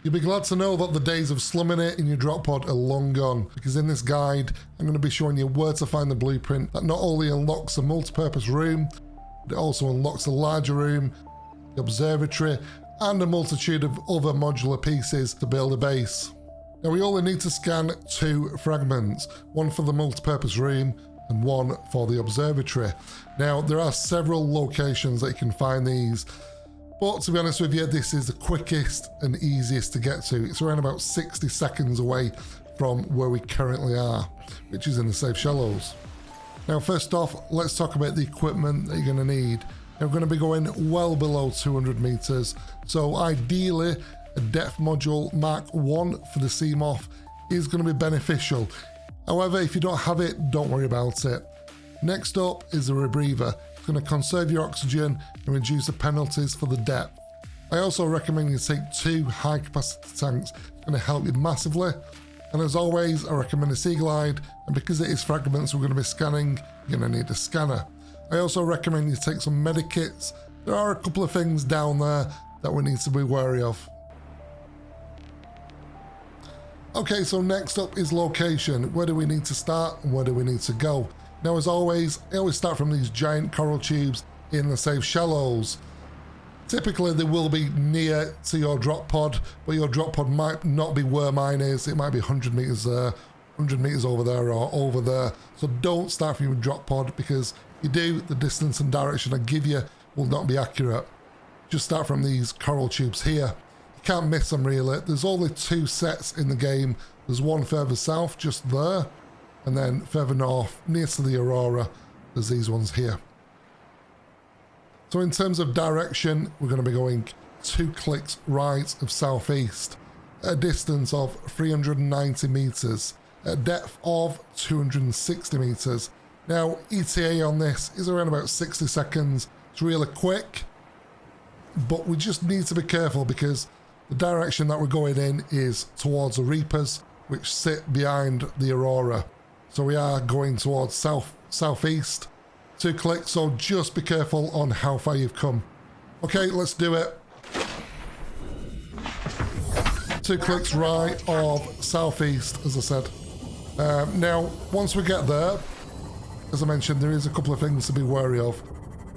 You'll be glad to know that the days of slumming it in your drop pod are long gone, because in this guide I'm going to be showing you where to find the blueprint that not only unlocks the multi-purpose room, but it also unlocks the larger room, the observatory, and a multitude of other modular pieces to build a base. Now we only need to scan 2 fragments, one for the multi-purpose room and one for the observatory. Now there are several locations that you can find these, but to be honest with you, this is the quickest and easiest to get to. It's around about 60 seconds away from where we currently are, which is in the safe shallows. Now first off, let's talk about the equipment that you're going to need. Now, we're going to be going well below 200 meters, so ideally a depth module Mark 1 for the Seamoth is going to be beneficial. However, if you don't have it, don't worry about it. Next up is a rebreather. It's going to conserve your oxygen and reduce the penalties for the depth. I also recommend you take 2 high capacity tanks. It's going to help you massively. And as always, I recommend a sea glide, and because it is fragments we're going to be scanning, you're going to need a scanner. I also recommend you take some medikits. There are a couple of things down there that we need to be wary of. Okay, so next up is location. Where do we need to start and where do we need to go? Now as always, I always start from these giant coral tubes in the safe shallows. Typically they will be near to your drop pod, but your drop pod might not be where mine is. It might be 100 meters there, 100 meters over there or over there. So don't start from your drop pod, because if you do, the distance and direction I give you will not be accurate. Just start from these coral tubes here. You can't miss them really. There's only 2 sets in the game. There's one further south, just there, and then further north, near to the Aurora, there's these ones here. So in terms of direction, we're going to be going 2 clicks right of southeast, at a distance of 390 meters, at a depth of 260 meters. Now, ETA on this is around about 60 seconds. It's really quick, but we just need to be careful because the direction that we're going in is towards the Reapers, which sit behind the Aurora. So we are going towards southeast. 2 clicks, so just be careful on how far you've come. Okay, let's do it. 2 clicks right of southeast, as I said. Now, once we get there, as I mentioned, there is a couple of things to be wary of.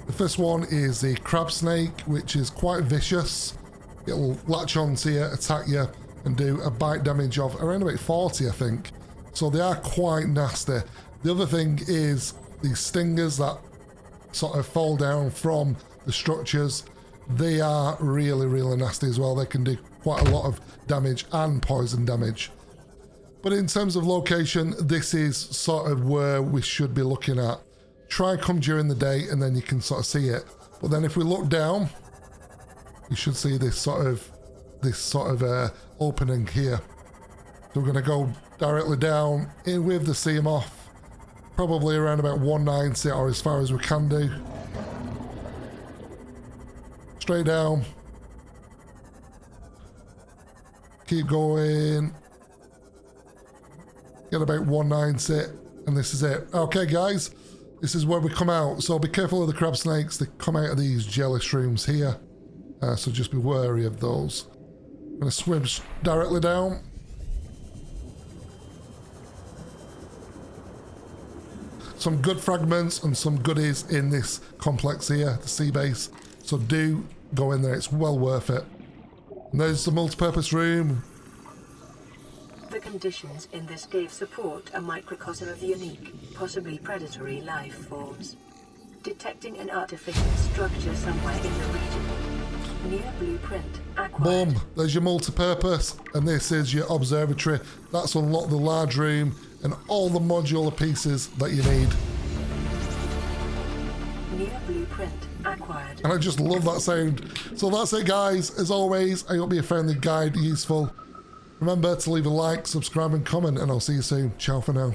The first one is the crab snake, which is quite vicious. It'll latch onto you, attack you, and do a bite damage of around about 40, I think. So they are quite nasty. The other thing is these stingers that sort of fall down from the structures. They are really, really nasty as well. They can do quite a lot of damage and poison damage. But in terms of location, this is sort of where we should be looking at. Try and come during the day and then you can sort of see it. But then if we look down, we should see this sort of opening here. So we're going to go directly down in with the Seamoth, probably around about 190 or as far as we can do. Straight down. Keep going. Get about 190 and this is it. Okay guys, this is where we come out. So be careful of the crab snakes. They come out of these jelly rooms here. So just be wary of those. I'm going to swim directly down. Some good fragments and some goodies in this complex here, the sea base. So do go in there, it's well worth it. And there's the multipurpose room. The conditions in this cave support a microcosm of unique, possibly predatory life forms. Detecting an artificial structure somewhere in the region. Near blueprint acquired. Boom, there's your multipurpose, and this is your observatory. That's unlocked the large room and all the modular pieces that you need. Near blueprint acquired. And I just love that sound. So that's it guys. As always, I hope you found the guide useful. Remember to leave a like, subscribe and comment, and I'll see you soon. Ciao for now.